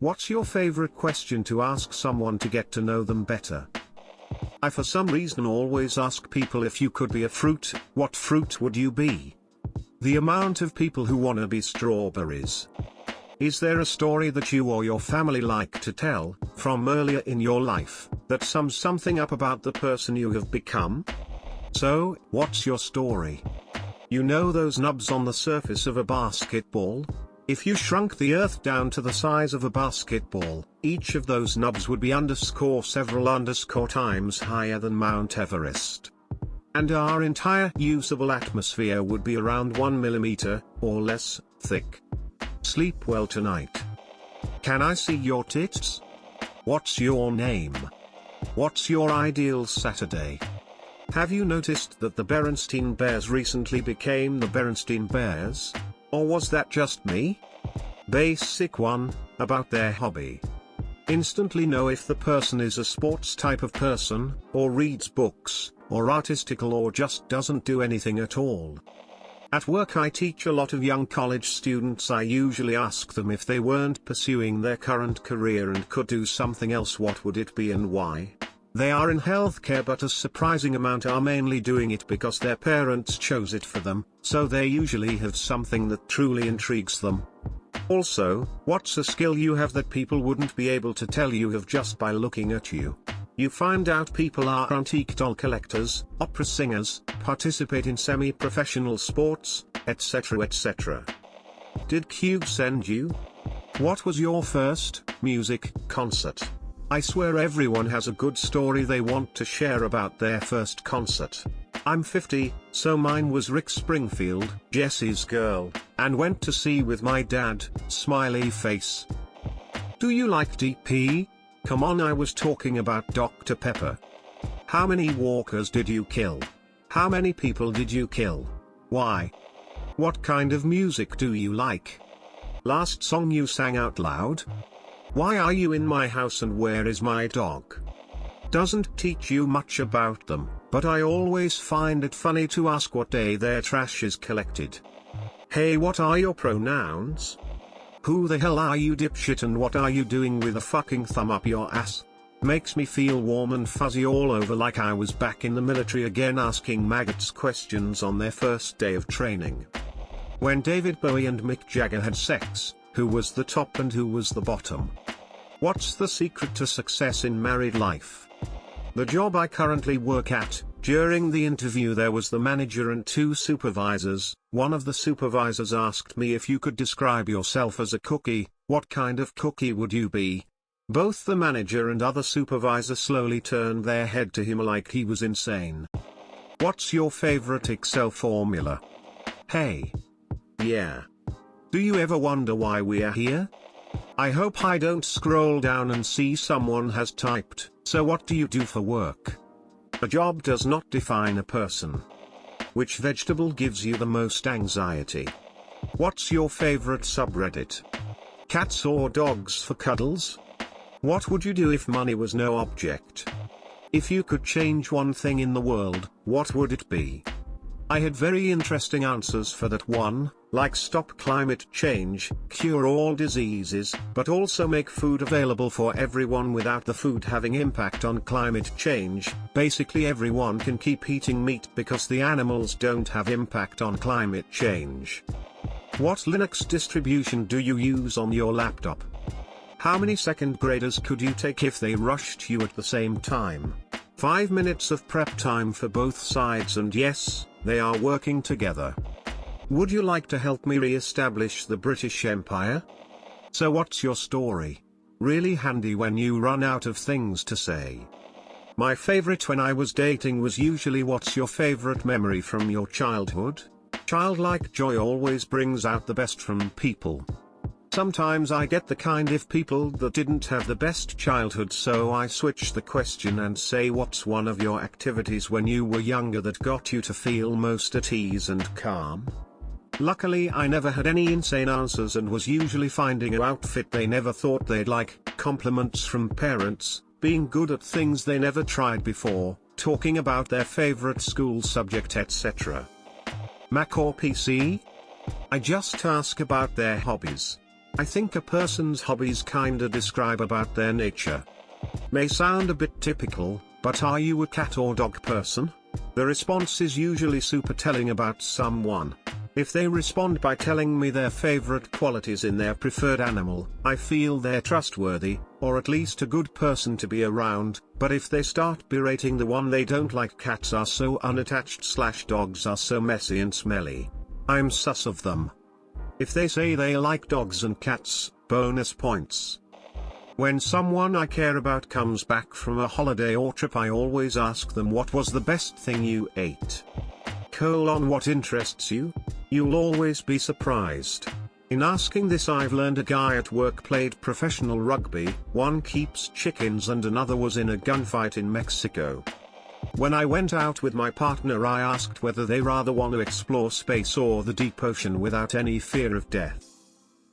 What's your favorite question to ask someone to get to know them better? I for some reason always ask people, if you could be a fruit, what fruit would you be? The amount of people who wanna be strawberries. Is there a story that you or your family like to tell, from earlier in your life, that sums something up about the person you have become? So, what's your story? You know those nubs on the surface of a basketball? If you shrunk the earth down to the size of a basketball, each of those nubs would be several times higher than Mount Everest. And our entire usable atmosphere would be around 1 millimeter, or less, thick. Sleep well tonight. Can I see your tits? What's your name? What's your ideal Saturday? Have you noticed that the Berenstein Bears recently became the Berenstein Bears? Or was that just me? Basic 1, about their hobby. Instantly know if the person is a sports type of person, or reads books, or artistical, or just doesn't do anything at all. At work I teach a lot of young college students. I usually ask them, if they weren't pursuing their current career and could do something else, what would it be and why? They are in healthcare, but a surprising amount are mainly doing it because their parents chose it for them, so they usually have something that truly intrigues them. Also, what's a skill you have that people wouldn't be able to tell you have just by looking at you? You find out people are antique doll collectors, opera singers, participate in semi-professional sports, etc. etc. Did Cube send you? What was your first music concert? I swear everyone has a good story they want to share about their first concert. I'm 50, so mine was Rick Springfield, Jesse's Girl, and went to see with my dad, smiley face. Do you like DP? Come on, I was talking about Dr. Pepper. How many walkers did you kill? How many people did you kill? Why? What kind of music do you like? Last song you sang out loud? Why are you in my house and where is my dog? Doesn't teach you much about them, but I always find it funny to ask what day their trash is collected. Hey, what are your pronouns? Who the hell are you, dipshit, and what are you doing with a fucking thumb up your ass? Makes me feel warm and fuzzy all over, like I was back in the military again, asking maggots questions on their first day of training. When David Bowie and Mick Jagger had sex, who was the top and who was the bottom? What's the secret to success in married life? The job I currently work at, during the interview there was the manager and 2 supervisors. One of the supervisors asked me, if you could describe yourself as a cookie, what kind of cookie would you be? Both the manager and other supervisor slowly turned their head to him like he was insane. What's your favorite Excel formula? Hey. Yeah. Do you ever wonder why we are here? I hope I don't scroll down and see someone has typed, so what do you do for work? A job does not define a person. Which vegetable gives you the most anxiety? What's your favorite subreddit? Cats or dogs for cuddles? What would you do if money was no object? If you could change one thing in the world, what would it be? I had very interesting answers for that one, like stop climate change, cure all diseases, but also make food available for everyone without the food having impact on climate change. Basically everyone can keep eating meat because the animals don't have impact on climate change. What Linux distribution do you use on your laptop? How many second graders could you take if they rushed you at the same time? 5 minutes of prep time for both sides, and yes, they are working together. Would you like to help me re-establish the British Empire? So what's your story? Really handy when you run out of things to say. My favorite when I was dating was usually, what's your favorite memory from your childhood? Childlike joy always brings out the best from people. Sometimes I get the kind of people that didn't have the best childhood, so I switch the question and say, what's one of your activities when you were younger that got you to feel most at ease and calm? Luckily I never had any insane answers and was usually finding an outfit they never thought they'd like, compliments from parents, being good at things they never tried before, talking about their favorite school subject, etc. Mac or PC? I just ask about their hobbies. I think a person's hobbies kinda describe about their nature. May sound a bit typical, but are you a cat or dog person? The response is usually super telling about someone. If they respond by telling me their favorite qualities in their preferred animal, I feel they're trustworthy, or at least a good person to be around, but if they start berating the one they don't like, cats are so unattached / dogs are so messy and smelly, I'm sus of them. If they say they like dogs and cats, bonus points. When someone I care about comes back from a holiday or trip, I always ask them, what was the best thing you ate? What interests you? You'll always be surprised. In asking this, I've learned a guy at work played professional rugby, one keeps chickens and another was in a gunfight in Mexico. When I went out with my partner, I asked whether they rather want to explore space or the deep ocean without any fear of death.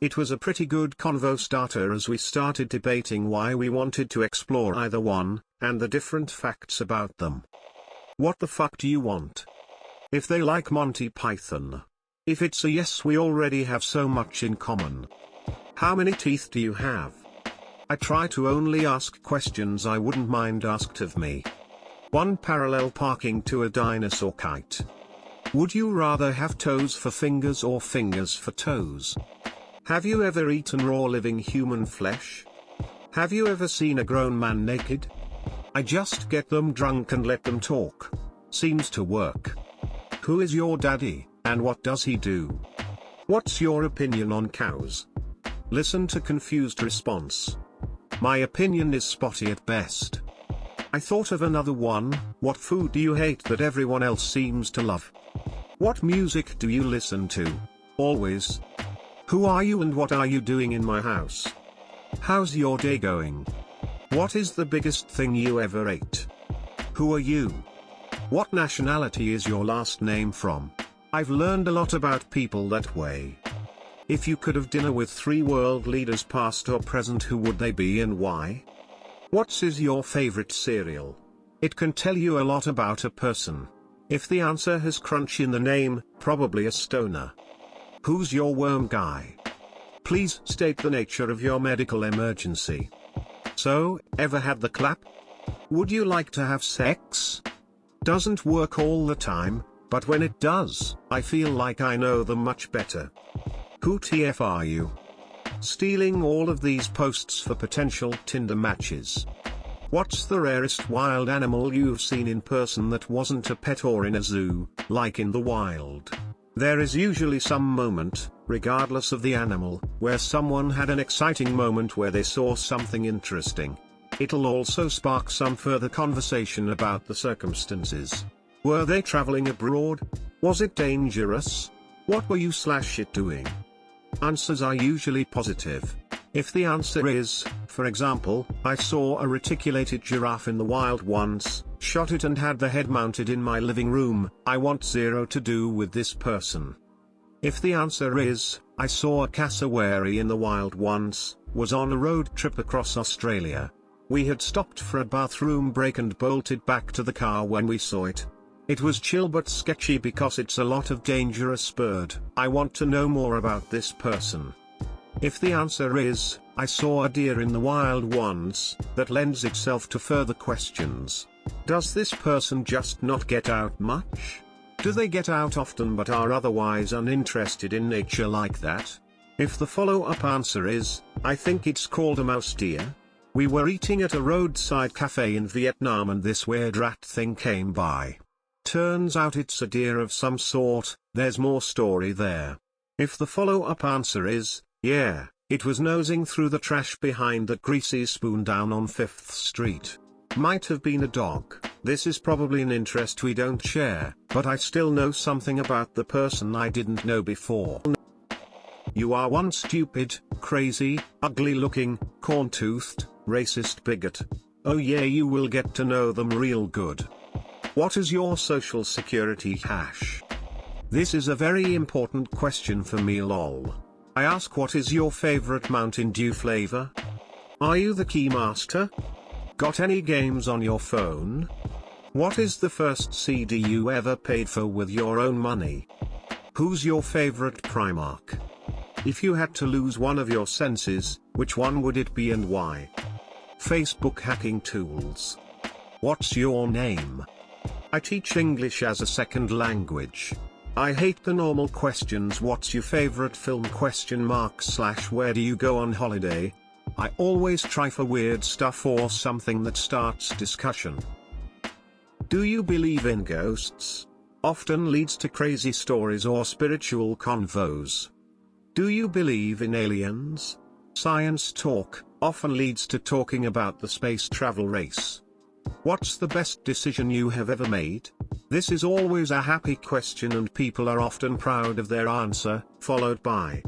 It was a pretty good convo starter as we started debating why we wanted to explore either one, and the different facts about them. What the fuck do you want? If they like Monty Python. If it's a yes, we already have so much in common. How many teeth do you have? I try to only ask questions I wouldn't mind asked of me. One parallel parking to a dinosaur kite. Would you rather have toes for fingers or fingers for toes? Have you ever eaten raw living human flesh? Have you ever seen a grown man naked? I just get them drunk and let them talk. Seems to work. Who is your daddy, and what does he do? What's your opinion on cows? Listen to confused response. My opinion is spotty at best. I thought of another one. What food do you hate that everyone else seems to love? What music do you listen to? Always. Who are you and what are you doing in my house? How's your day going? What is the biggest thing you ever ate? Who are you? What nationality is your last name from? I've learned a lot about people that way. If you could have dinner with 3 world leaders past or present, who would they be and why? What's is your favorite cereal? It can tell you a lot about a person. If the answer has crunch in the name, probably a stoner. Who's your worm guy? Please state the nature of your medical emergency. So, ever had the clap? Would you like to have sex? Doesn't work all the time, but when it does, I feel like I know them much better. Who TF are you? Stealing all of these posts for potential Tinder matches. What's the rarest wild animal you've seen in person that wasn't a pet or in a zoo, like in the wild? There is usually some moment, regardless of the animal, where someone had an exciting moment where they saw something interesting. It'll also spark some further conversation about the circumstances. Were they traveling abroad? Was it dangerous? What were you / it doing? Answers are usually positive. If the answer is, for example, I saw a reticulated giraffe in the wild once, shot it and had the head mounted in my living room, I want zero to do with this person. If the answer is, I saw a cassowary in the wild once, was on a road trip across Australia. We had stopped for a bathroom break and bolted back to the car when we saw it. It was chill but sketchy because it's a lot of dangerous bird. I want to know more about this person. If the answer is, I saw a deer in the wild once, that lends itself to further questions. Does this person just not get out much? Do they get out often but are otherwise uninterested in nature like that? If the follow-up answer is, I think it's called a mouse deer. We were eating at a roadside cafe in Vietnam and this weird rat thing came by. Turns out it's a deer of some sort, there's more story there. If the follow-up answer is, yeah, it was nosing through the trash behind that greasy spoon down on 5th Street. Might have been a dog. This is probably an interest we don't share, but I still know something about the person I didn't know before. You are one stupid, crazy, ugly-looking, corn-toothed, racist bigot. Oh yeah, you will get to know them real good. What is your social security hash? This is a very important question for me lol. I ask, what is your favorite Mountain Dew flavor? Are you the keymaster? Got any games on your phone? What is the first CD you ever paid for with your own money? Who's your favorite Primark? If you had to lose one of your senses, which one would it be and why? Facebook hacking tools. What's your name? I teach English as a second language. I hate the normal questions. What's your favorite film ? Where do you go on holiday? I always try for weird stuff or something that starts discussion. Do you believe in ghosts? Often leads to crazy stories or spiritual convos. Do you believe in aliens? Science talk often leads to talking about the space travel race. What's the best decision you have ever made? This is always a happy question and people are often proud of their answer, followed by,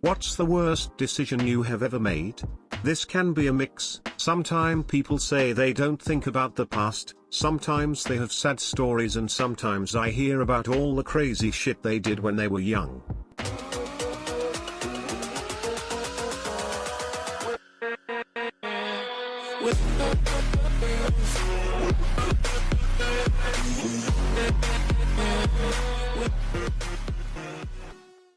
what's the worst decision you have ever made? This can be a mix. Sometimes people say they don't think about the past, sometimes they have sad stories, and sometimes I hear about all the crazy shit they did when they were young. With